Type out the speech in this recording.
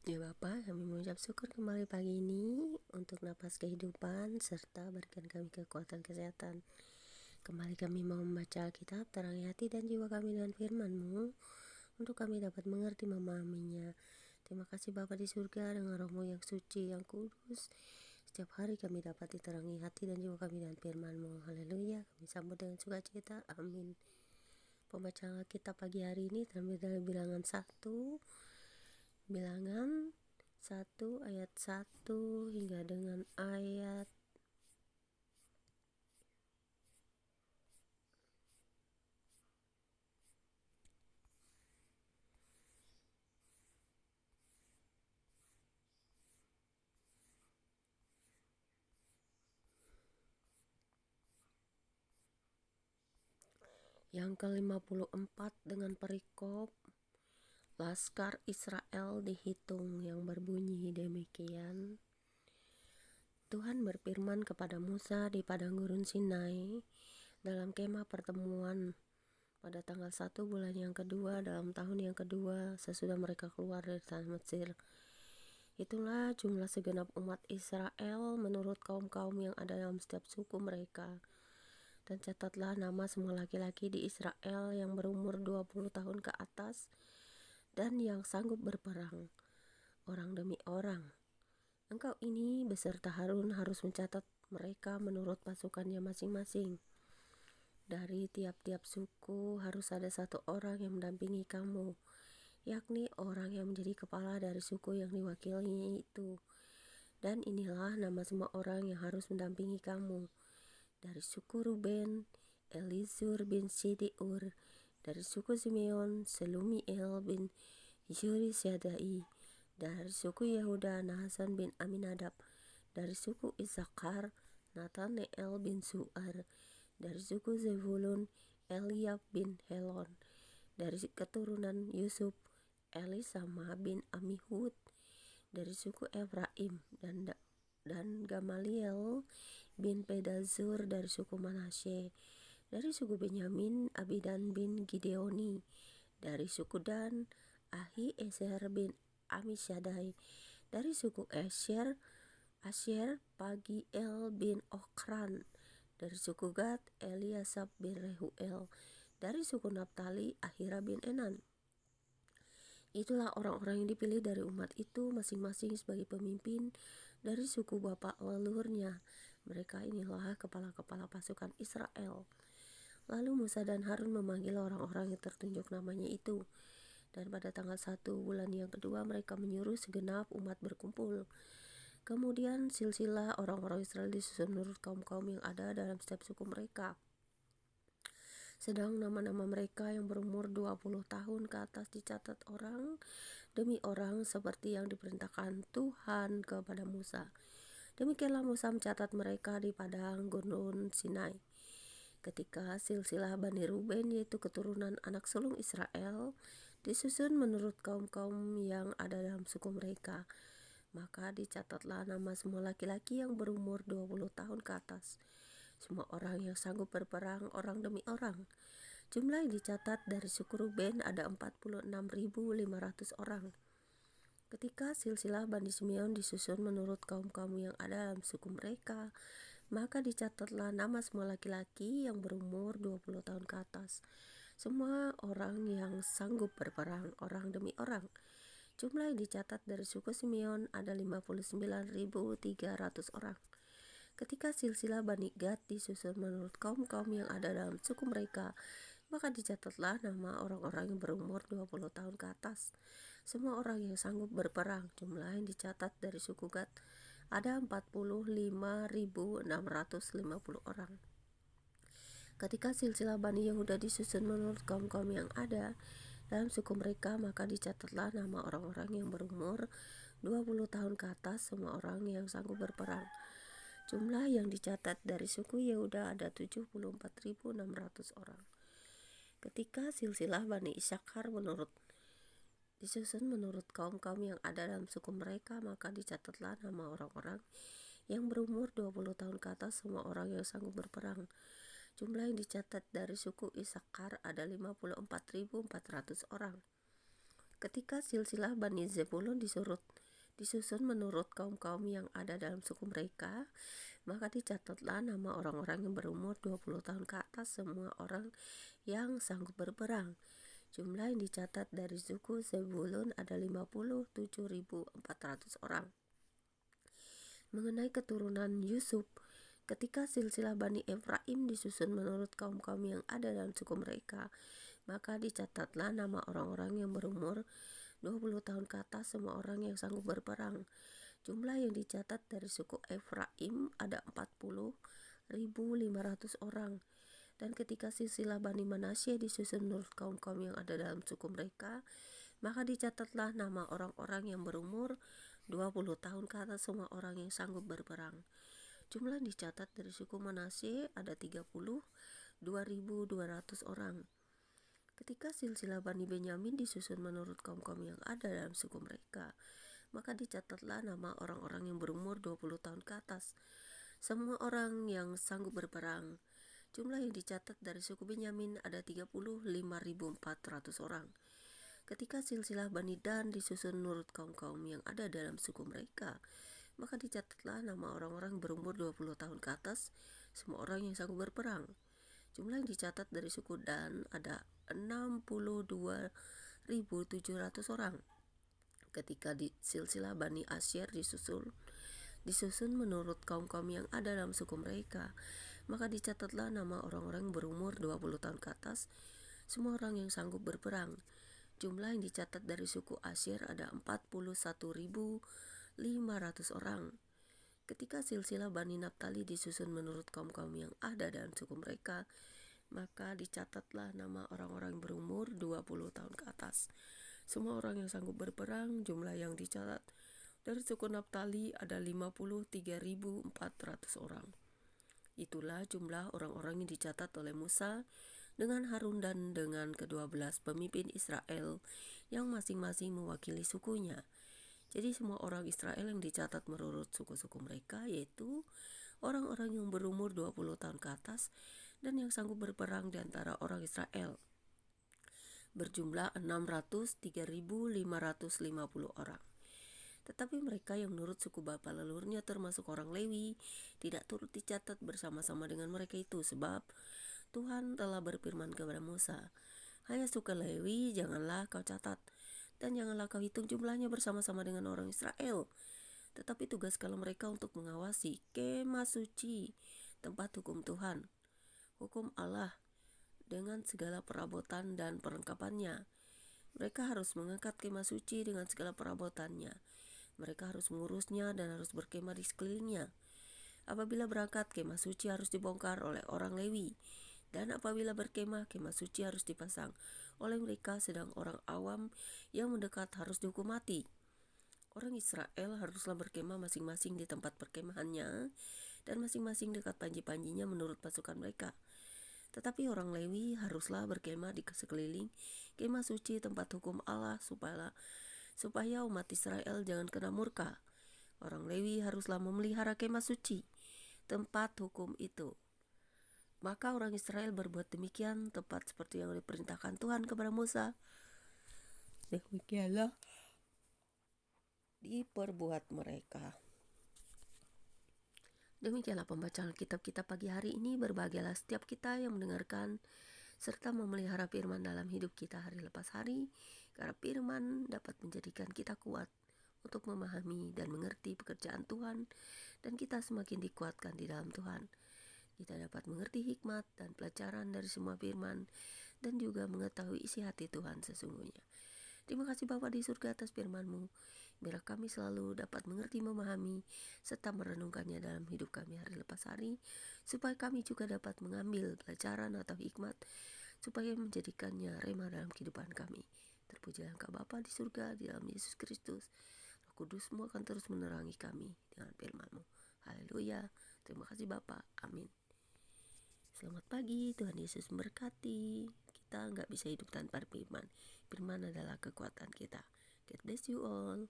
Ya Bapa, kami mengucap syukur kembali pagi ini untuk napas kehidupan serta berikan kami kekuatan kesehatan. Kembali kami mau membaca Alkitab, terangi hati dan jiwa kami dengan firman-Mu untuk kami dapat mengerti memahaminya. Terima kasih Bapa di surga dengan roh-Mu yang suci, yang kudus. Setiap hari kami dapat diterangi hati dan jiwa kami dengan firman-Mu. Haleluya, kami sambut dengan sukacita. Amin. Pembacaan Alkitab pagi hari ini terambil dari Bilangan 1 ayat 1 hingga dengan ayat yang ke-54 dengan perikop Laskar Israel dihitung yang berbunyi demikian. Tuhan berfirman kepada Musa di padang gurun Sinai dalam kemah pertemuan pada tanggal 1 bulan yang kedua dalam tahun yang kedua sesudah mereka keluar dari tanah Mesir. Itulah jumlah segenap umat Israel menurut kaum-kaum yang ada dalam setiap suku mereka. Dan catatlah nama semua laki-laki di Israel yang berumur 20 tahun ke atas dan yang sanggup berperang, orang demi orang. Engkau ini beserta Harun harus mencatat mereka menurut pasukannya masing-masing. Dari tiap-tiap suku harus ada satu orang yang mendampingi kamu, yakni orang yang menjadi kepala dari suku yang diwakilinya itu. Dan inilah nama semua orang yang harus mendampingi kamu. Dari suku Ruben, Elizur bin Shidiur. Dari suku Simeon, Selumiel bin Yurisyadai. Dari suku Yehuda, Nahasan bin Aminadab. Dari suku Isakar, Nathanael bin Suar. Dari suku Zebulun, Eliab bin Helon. Dari keturunan Yusuf, Elisama bin Amihud. Dari suku Efraim dan Gamaliel bin Pedazur. Dari suku Manasye. Dari suku Benyamin, Abidan bin Gideoni. Dari suku Dan, Ahiezer bin Amisyadai. Dari suku Asyer, Pagiel bin Okran. Dari suku Gad, Eliasab bin Rehuel. Dari suku Naftali, Ahira bin Enan. Itulah orang-orang yang dipilih dari umat itu masing-masing sebagai pemimpin dari suku bapak leluhurnya. Mereka inilah kepala-kepala pasukan Israel. Lalu Musa dan Harun memanggil orang-orang yang tertunjuk namanya itu. Dan pada tanggal 1 bulan yang kedua mereka menyuruh segenap umat berkumpul. Kemudian silsilah orang-orang Israel disusun menurut kaum-kaum yang ada dalam setiap suku mereka. Sedang nama-nama mereka yang berumur 20 tahun ke atas dicatat orang demi orang seperti yang diperintahkan Tuhan kepada Musa. Demikianlah Musa mencatat mereka di padang gurun Sinai. Ketika silsilah Bani Ruben, yaitu keturunan anak sulung Israel, disusun menurut kaum-kaum yang ada dalam suku mereka, maka dicatatlah nama semua laki-laki yang berumur 20 tahun ke atas, semua orang yang sanggup berperang, orang demi orang. Jumlah yang dicatat dari suku Ruben ada 46.500 orang. Ketika silsilah Bani Simeon disusun menurut kaum-kaum yang ada dalam suku mereka, maka dicatatlah nama semua laki-laki yang berumur 20 tahun ke atas, semua orang yang sanggup berperang, orang demi orang. Jumlah yang dicatat dari suku Simeon ada 59.300 orang. Ketika silsilah Bani Gad disusun menurut kaum-kaum yang ada dalam suku mereka, maka dicatatlah nama orang-orang yang berumur 20 tahun ke atas, semua orang yang sanggup berperang. Jumlah yang dicatat dari suku Gad ada 45.650 orang. Ketika silsilah Bani Yehuda disusun menurut kaum-kaum yang ada dalam suku mereka, maka dicatatlah nama orang-orang yang berumur 20 tahun ke atas, semua orang yang sanggup berperang. Jumlah yang dicatat dari suku Yehuda ada 74.600 orang. Ketika silsilah Bani Isakar disusun menurut kaum-kaum yang ada dalam suku mereka, maka dicatatlah nama orang-orang yang berumur 20 tahun ke atas, semua orang yang sanggup berperang. Jumlah yang dicatat dari suku Isakar ada 54.400 orang. Ketika silsilah Bani Zebulun disusun menurut kaum-kaum yang ada dalam suku mereka, maka dicatatlah nama orang-orang yang berumur 20 tahun ke atas, semua orang yang sanggup berperang. Jumlah yang dicatat dari suku Zebulun ada 57.400 orang. Mengenai keturunan Yusuf, ketika silsilah Bani Efraim disusun menurut kaum-kaum yang ada dalam suku mereka, maka dicatatlah nama orang-orang yang berumur 20 tahun ke atas, semua orang yang sanggup berperang. Jumlah yang dicatat dari suku Efraim ada 40.500 orang. Dan ketika silsilah Bani Manasye disusun menurut kaum-kaum yang ada dalam suku mereka, maka dicatatlah nama orang-orang yang berumur 20 tahun ke atas, semua orang yang sanggup berperang. Jumlah yang dicatat dari suku Manasye ada 32.200 orang. Ketika silsilah Bani Benyamin disusun menurut kaum-kaum yang ada dalam suku mereka, maka dicatatlah nama orang-orang yang berumur 20 tahun ke atas, semua orang yang sanggup berperang. Jumlah yang dicatat dari suku Benyamin ada 35.400 orang. Ketika silsilah Bani Dan disusun menurut kaum-kaum yang ada dalam suku mereka, maka dicatatlah nama orang-orang berumur 20 tahun ke atas, semua orang yang sanggup berperang. Jumlah yang dicatat dari suku Dan ada 62.700 orang. Ketika silsilah Bani Asyir disusun menurut kaum-kaum yang ada dalam suku mereka, maka dicatatlah nama orang-orang berumur 20 tahun ke atas, semua orang yang sanggup berperang. Jumlah yang dicatat dari suku Asyir ada 41.500 orang. Ketika silsilah Bani Naphtali disusun menurut kaum-kaum yang ada dalam suku mereka, maka dicatatlah nama orang-orang berumur 20 tahun ke atas, semua orang yang sanggup berperang. Jumlah yang dicatat dari suku Naphtali ada 53.400 orang. Itulah jumlah orang-orang yang dicatat oleh Musa dengan Harun dan dengan ke-12 pemimpin Israel yang masing-masing mewakili sukunya. Jadi semua orang Israel yang dicatat menurut suku-suku mereka, yaitu orang-orang yang berumur 20 tahun ke atas dan yang sanggup berperang di antara orang Israel, berjumlah 603.550 orang. Tetapi mereka yang menurut suku bapa leluhurnya termasuk orang Lewi tidak turut dicatat bersama-sama dengan mereka itu, sebab Tuhan telah berfirman kepada Musa, "Hanya suku Lewi janganlah kau catat, dan janganlah kau hitung jumlahnya bersama-sama dengan orang Israel. Tetapi tugaskanlah mereka untuk mengawasi kemah suci, tempat hukum Tuhan, hukum Allah, dengan segala perabotan dan perlengkapannya. Mereka harus mengangkat kemah suci dengan segala perabotannya. Mereka harus mengurusnya dan harus berkemah di sekelilingnya. Apabila berangkat, kemah suci harus dibongkar oleh orang Lewi. Dan apabila berkemah, kemah suci harus dipasang oleh mereka, sedang orang awam yang mendekat harus dihukum mati. Orang Israel haruslah berkemah masing-masing di tempat perkemahannya, dan masing-masing dekat panji-panjinya menurut pasukan mereka. Tetapi orang Lewi haruslah berkemah di sekeliling kemah suci tempat hukum Allah, supaya umat Israel jangan kena murka. Orang Lewi haruslah memelihara kemah suci, tempat hukum itu. Maka orang Israel berbuat demikian tepat seperti yang diperintahkan Tuhan kepada Musa. Demikianlah diperbuat mereka. Demikianlah pembacaan kitab kita pagi hari ini. Berbahagialah setiap kita yang mendengarkan serta memelihara firman dalam hidup kita hari lepas hari, karena firman dapat menjadikan kita kuat untuk memahami dan mengerti pekerjaan Tuhan, dan kita semakin dikuatkan di dalam Tuhan. Kita dapat mengerti hikmat dan pelajaran dari semua firman, dan juga mengetahui isi hati Tuhan sesungguhnya. Terima kasih Bapa di surga atas firman-Mu. Biarlah kami selalu dapat mengerti, memahami, serta merenungkannya dalam hidup kami hari lepas hari, supaya kami juga dapat mengambil pelajaran atau hikmat, supaya menjadikannya rema dalam kehidupan kami. Terpujilah Engkau Bapa di surga, di dalam Yesus Kristus. Roh Kudus-Mu akan terus menerangi kami dengan firman-Mu. Haleluya. Terima kasih Bapa. Amin. Selamat pagi, Tuhan Yesus memberkati. Kita nggak bisa hidup tanpa firman. Firman adalah kekuatan kita. God bless you all.